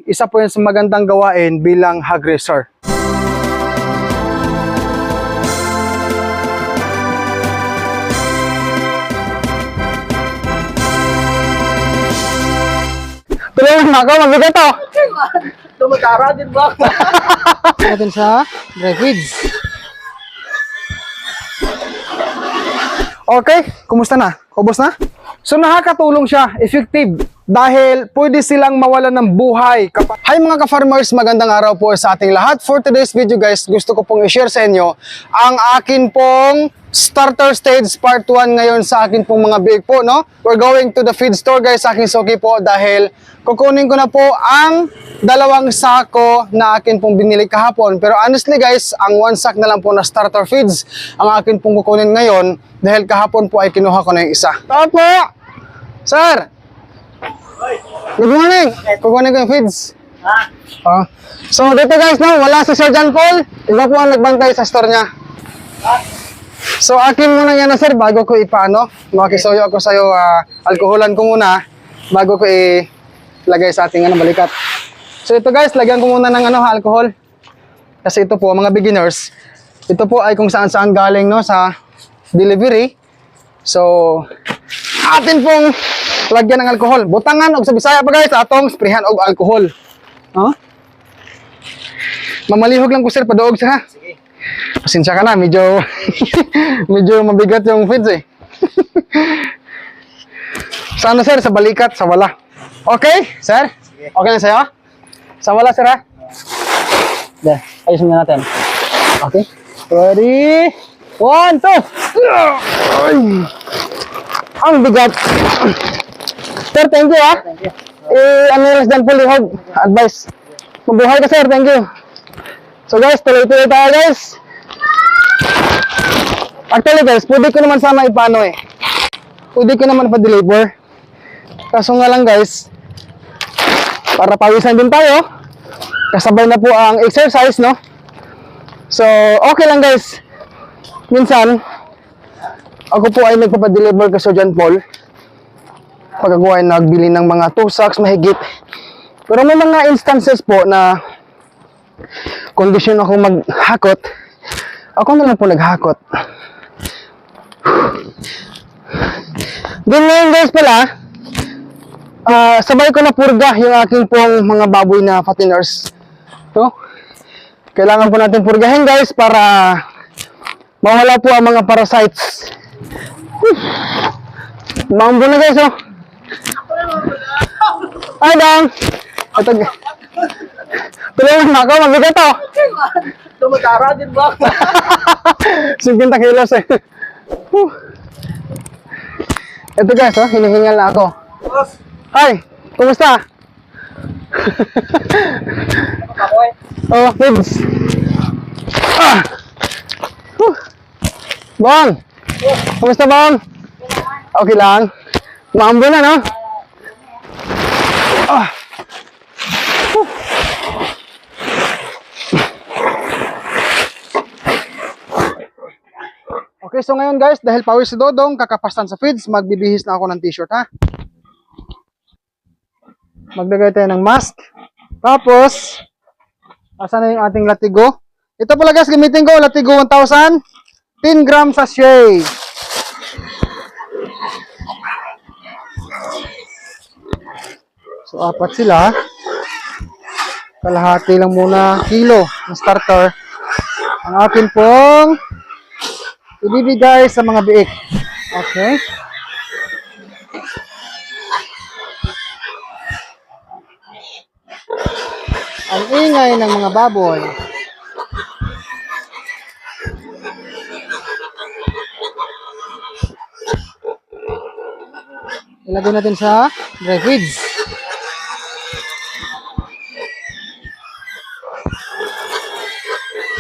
Isa po yan sa magandang gawain bilang hog raiser. Tulungan mo ako, mabigat to. Tumatara din ba? Natin sa dry feeds. Okay, kumusta na? Kubos na? So nakakatulong siya, effective, dahil pwede silang mawalan ng buhay. Hi mga ka-farmers, magandang araw po sa ating lahat. For today's video guys, gusto ko pong i-share sa inyo ang akin pong starter stage part 1 ngayon sa akin pong mga biik po, no? We're going to the feed store guys, sa aking suki po, dahil kukunin ko na po ang 2 sako na akin pong binili kahapon. Pero honestly guys, ang 1 sack na lang po na starter feeds ang akin pong kukunin ngayon, dahil kahapon po ay kinuha ko na yung isa. Tao po! Sir! Good morning! Kukunin ko yung feeds. So dito guys, no, wala si Sir John Paul. Iba po ang nagbantay sa store niya. So akin muna yan na sir, bago ko ipaano, makisuyo ako sa'yo, alkoholan ko muna bago ko ilagay sa ating balikat. So ito guys, lagyan ko muna ng alcohol. Kasi ito po, mga beginners, ito po ay kung saan saan galing, no, sa delivery. So atin pong lagyan ng alcohol. Butangan og sa Bisaya pa guys, atong sprayhan og alcohol. Mamalihog lang ko sir, paduog sir ha. Sige. Pasensya ka na, medyo medyo mabigat yung feeds eh. Sa sir? Sa balikat, sa wala. Okay, sir? Sige. Okay na sa'yo? Sa wala sir ha? There, ayusin na natin. Okay. Ready? 1, 2! Ay! Ang bigat! Sir, thank you ha? Thank you. Ano yung dyan po lihog? Advice. Mabuhay ka sir, thank you. So guys, tuloy-tuloy tayo guys. Actually guys, pwede ko naman sana ipano eh. Pwede ko naman pa-deliver. Kaso nga lang guys, para pawisan din tayo, kasabay na po ang exercise, no? So, okay lang guys. Minsan, ako po ay nagpapadeliver kay Sir John Paul. Pag ako ay nagbili ng mga 2 sacks mahigit. Pero may mga instances po na kondisyon ako maghakot, ako na lang po naghakot. Then ngayon guys pala, sabay ko na purga yung aking pong mga baboy na fatteners. So, kailangan po natin purgahin guys para mawala po ang mga parasites. Mambo na guys oh. Ay dang! Ito tulungan mo ako, mabigat to. Tumatara din ba? 50 kilos eh. Ito guys, oh, hinihingal na ako. Boss, Hi, kumusta? ako eh. Oh, Pigs. Bong! Kumusta bong? Okay lang. Maambo na, no? Okay, so ngayon guys, dahil pawis si Dodong, kakapastan sa feeds, magbibihis na ako ng t-shirt ha. Maglagay tayo ng mask. Tapos, asan na yung ating latigo? Ito pala guys, gamitin ko, latigo 1000, 10 grams sachet. So, 4 sila. Kalahati lang muna kilo ng starter. Ang akin pong ibibigay sa mga biik. Okay. Ang ingay ng mga baboy. Ilagay natin sa dry feeds.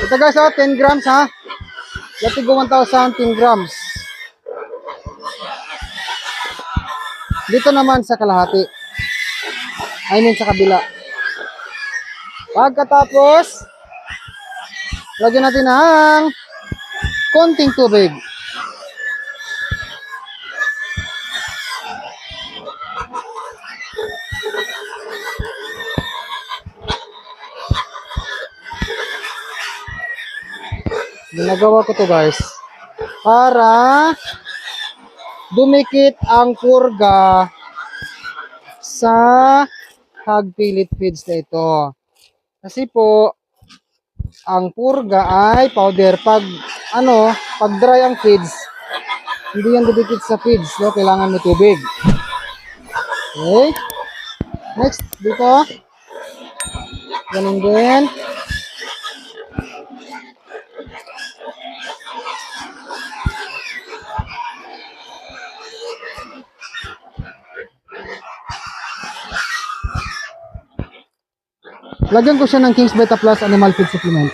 Ito guys, 10 grams ha. Latigo 1000, 10 grams. Dito naman sa kalahati. I mean sa kabila. Pagkatapos, lagyan natin ng konting tubig. Ginagawa ko to guys para dumikit ang purga sa hog pellet feeds na ito. Kasi po, ang purga ay powder. Pag dry ang feeds, hindi yan didikit sa feeds, no? Kailangan may tubig. Okay. Next, dito. Ganun din. Lagyan ko siya ng King's Beta Plus Animal Feed Supplement.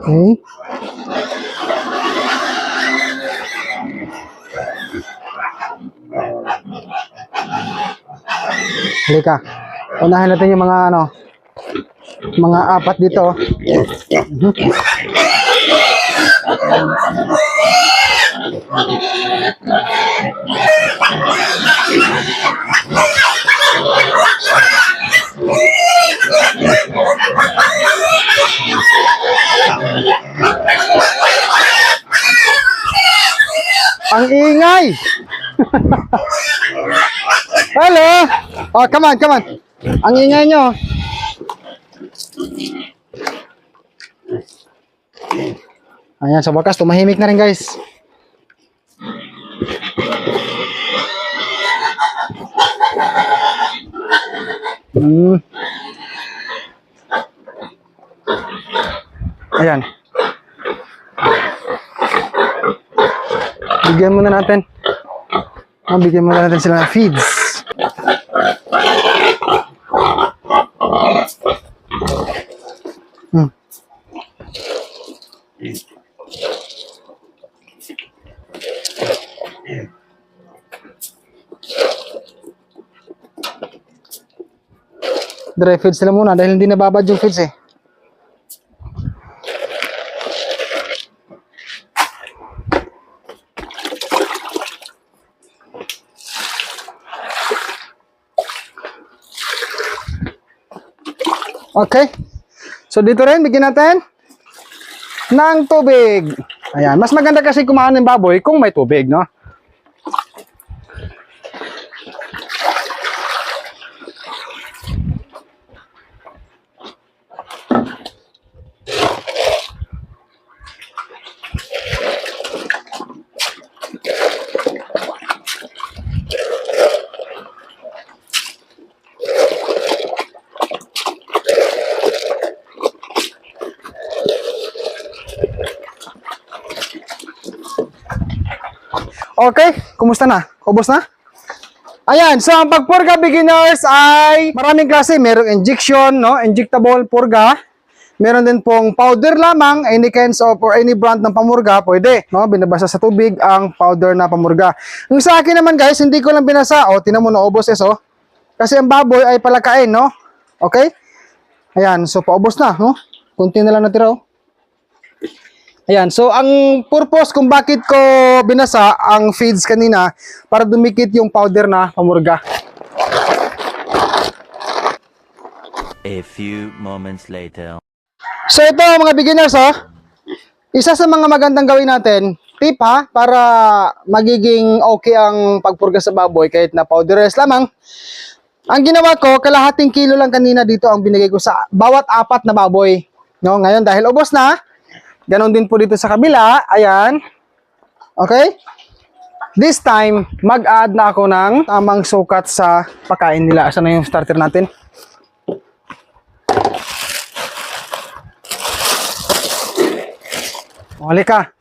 Okay. Halika. Unahin natin yung mga apat dito. Ang ingay! Hello! Oh, come on, come on. Ang ingay nyo. Ayan, sa wakas, tumahimik na rin guys. Ayan. Bigyan muna natin. Bigyan muna natin sila ng feeds. Dry feeds sila muna dahil hindi nababad yung feeds eh. Okay. So dito rin, bigyan natin ng tubig. Ayan. Mas maganda kasi kumain ng baboy kung may tubig, no? Okay, kumusta na? Ubos na? Ayan, so ang pagpurga beginners ay maraming klase. Merong injection, no? Injectable purga. Meron din pong powder lamang, any kinds of or any brand ng pamurga, pwede. No? Binabasa sa tubig ang powder na pamurga. Yung sa akin naman guys, hindi ko lang binasa. O, tinan mo na ubos eso. Kasi ang baboy ay palakain, no? Okay? Ayan, so paubos na, no? Kunti na lang natira, oh. Ayan, so ang purpose kung bakit ko binasa ang feeds kanina para dumikit yung powder na pamurga. A few moments later. So ito mga beginners, isa sa mga magandang gawin natin, tip ha, para magiging okay ang pagpurga sa baboy kahit na powderless lamang. Ang ginawa ko, kalahating kilo lang kanina dito ang binigay ko sa bawat apat na baboy. No, ngayon dahil ubos na, ganon din po dito sa kabila. Ayan. Okay? This time, mag-add na ako ng tamang sukat sa pagkain nila. Asan na yung starter natin? Halika.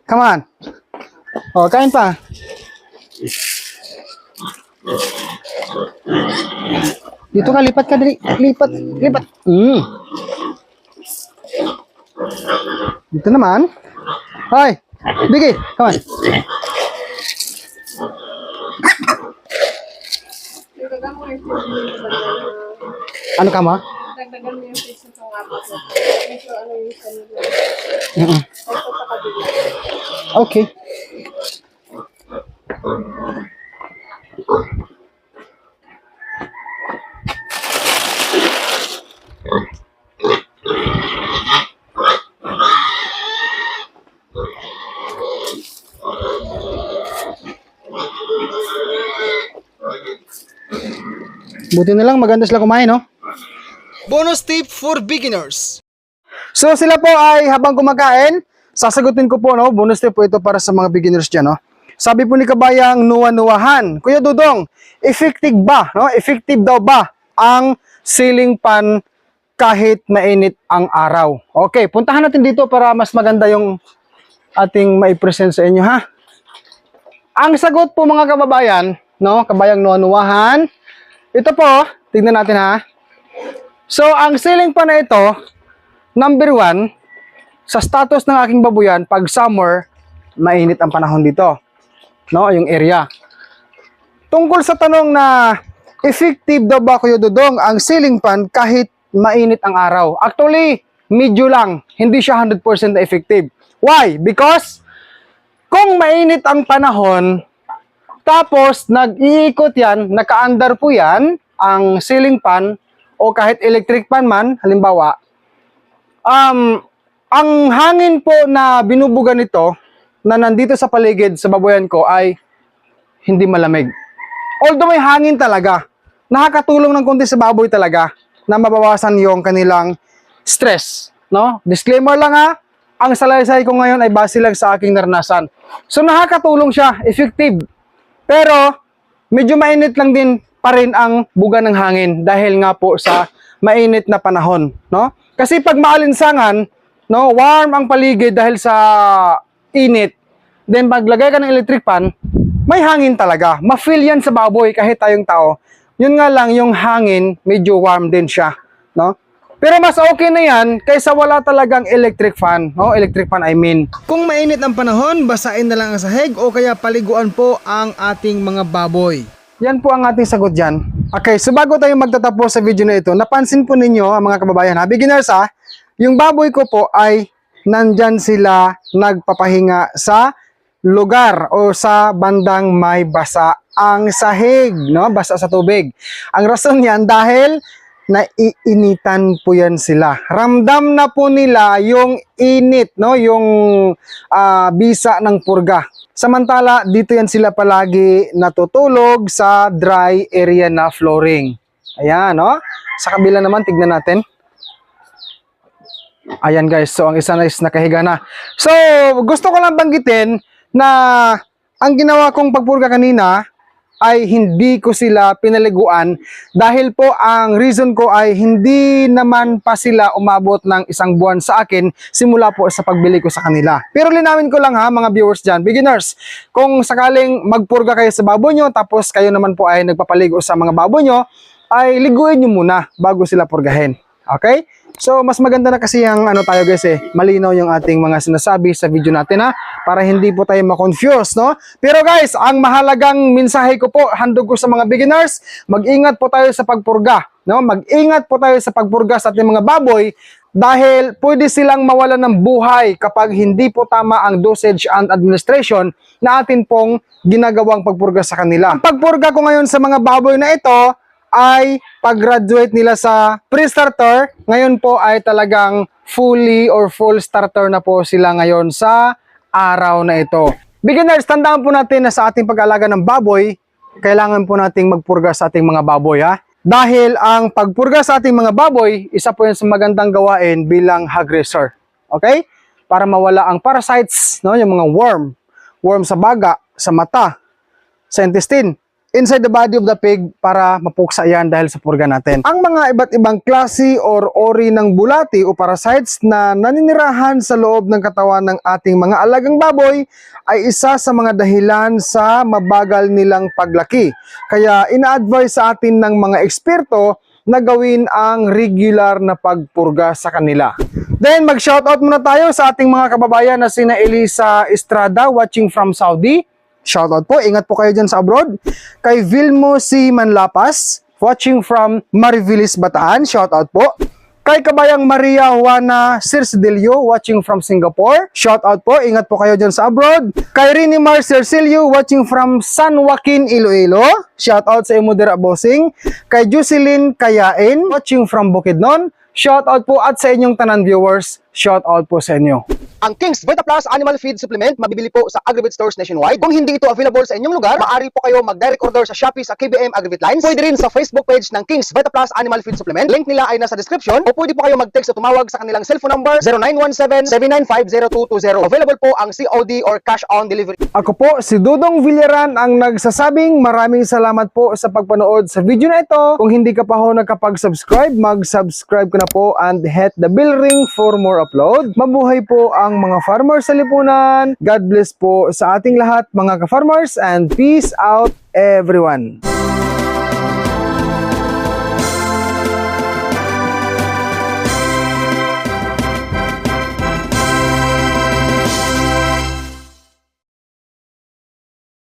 Come on. O, kain pa. Dito ka, lipat ka. Lipat. Dito naman. Hoy, Biggie, come on. Ano ka mo? Dagdagan mo yung fish na itong apat na. Medyo ano yung kanila. Okay. Buti na lang maganda sila kumain, no? Bonus tip for beginners. So sila po ay habang kumakain, sasagutin ko po, no? Bonus tip po ito para sa mga beginners dyan, no? Sabi po ni Kabayang Nuwa-Nuwahan, Kuya Dudong, effective ba, no? Effective daw ba ang ceiling fan kahit mainit ang araw? Okay, puntahan natin dito para mas maganda yung ating maipresent sa inyo, ha? Ang sagot po mga kababayan, no? Kabayang Nuwa-Nuwahan, ito po, tignan natin, ha? So, ang ceiling fan na ito, number 1, sa status ng aking babuyan, pag summer, mainit ang panahon dito. No, yung area. Tungkol sa tanong na effective daw ba, Kuya Dudong, ang ceiling fan kahit mainit ang araw? Actually, medyo lang. Hindi siya 100% na effective. Why? Because kung mainit ang panahon, tapos nag-iikot yan, naka-under po yan, ang ceiling fan, o kahit electric fan man, halimbawa, ang hangin po na binubuga nito, na nandito sa paligid sa baboyan ko ay hindi malamig. Although may hangin talaga, nakakatulong ng konti sa baboy talaga na mabawasan yung kanilang stress. No? Disclaimer lang ha, ang salaysay ko ngayon ay base lang sa aking naranasan. So nakakatulong siya, effective. Pero medyo mainit lang din pa rin ang buga ng hangin dahil nga po sa mainit na panahon, no? Kasi pag maalinsangan, no, warm ang paligid dahil sa init, then maglagay ka ng electric fan, may hangin talaga. Ma-feel yan sa baboy kahit tayong tao. Yun nga lang, yung hangin, medyo warm din siya, no? Pero mas okay na yan kaysa wala talagang electric fan, no? Electric fan I mean. Kung mainit ang panahon, basain na lang ang sahig o kaya paliguan po ang ating mga baboy. Yan po ang ating sagot dyan. Okay, so bago tayo magtatapos sa video na ito, napansin po ninyo mga kababayan, ha, beginners ha, yung baboy ko po ay nandyan sila nagpapahinga sa lugar o sa bandang may basa ang sahig, no? Basa sa tubig. Ang rason niyan dahil naiinitan po yan sila. Ramdam na po nila yung init, no? Yung bisa ng purga. Samantala, dito yan sila palagi natutulog sa dry area na flooring. Ayan, no? Sa kabila naman, tignan natin. Ayan guys, so ang isa na is nakahiga na. So, gusto ko lang banggitin na ang ginawa kong pagpurga kanina ay hindi ko sila pinaliguan dahil po ang reason ko ay hindi naman pa sila umabot ng 1 buwan sa akin simula po sa pagbili ko sa kanila. Pero linawin ko lang ha mga viewers dyan, beginners, kung sakaling magpurga kayo sa baboy nyo tapos kayo naman po ay nagpapaligo sa mga baboy nyo, ay liguin nyo muna bago sila purgahin. Okay? So, mas maganda na kasi yung tayo guys malinaw yung ating mga sinasabi sa video natin ha, para hindi po tayo ma-confuse, no? Pero guys, ang mahalagang mensahe ko po, handog ko sa mga beginners, mag-ingat po tayo sa pagpurga, no? Mag-ingat po tayo sa pagpurga sa ating mga baboy dahil pwede silang mawalan ng buhay kapag hindi po tama ang dosage and administration na atin pong ginagawang pagpurga sa kanila. Ang pagpurga ko ngayon sa mga baboy na ito ay pag-graduate nila sa pre-starter, ngayon po ay talagang fully or full starter na po sila ngayon sa araw na ito. Beginners, tandaan po natin na sa ating pag-alaga ng baboy, kailangan po nating magpurga sa ating mga baboy ha. Dahil ang pagpurga sa ating mga baboy, isa po yan sa magandang gawain bilang hog raiser. Okay? Para mawala ang parasites, no? Yung mga worm sa baga, sa mata, sa intestine, inside the body of the pig para mapuksa yan dahil sa purga natin. Ang mga iba't ibang klase or ori ng bulati o parasites na naninirahan sa loob ng katawan ng ating mga alagang baboy ay isa sa mga dahilan sa mabagal nilang paglaki. Kaya ina-advise sa atin ng mga eksperto na gawin ang regular na pagpurga sa kanila. Then mag-shoutout muna tayo sa ating mga kababayan na sina Elisa Estrada watching from Saudi. Shoutout po, ingat po kayo dyan sa abroad. Kay Vilmo C. Manlapas, watching from Marivilis, Bataan, shoutout po. Kay Kabayang Maria Juana Circedilio, watching from Singapore, shoutout po, ingat po kayo dyan sa abroad. Kay Rinimar Cercilio, watching from San Joaquin, Iloilo, shoutout sa Imudera Bossing. Kay Jocelyn Kayain, watching from Bukidnon, shoutout po at sa inyong tanan viewers, shoutout po sa inyo. Ang King's Vita Plus Animal Feed Supplement mabibili po sa Agrivit stores nationwide. Kung hindi ito available sa inyong lugar, maaari po kayo mag-direct order sa Shopee sa KBM Agrivit Lines. Pwede rin sa Facebook page ng King's Vita Plus Animal Feed Supplement. Link nila ay nasa description o pwede po kayo mag-text o tumawag sa kanilang cellphone number 0917-795-0220. Available po ang COD or cash on delivery. Ako po si Dudong Villaran ang nagsasabing maraming salamat po sa pagpanood sa video na ito. Kung hindi ka pa ho nakapag-subscribe, mag-subscribe ka na po and hit the bell ring for more upload. Mabuhay po ang mga farmers sa lipunan. God bless po sa ating lahat mga ka-farmers and peace out everyone.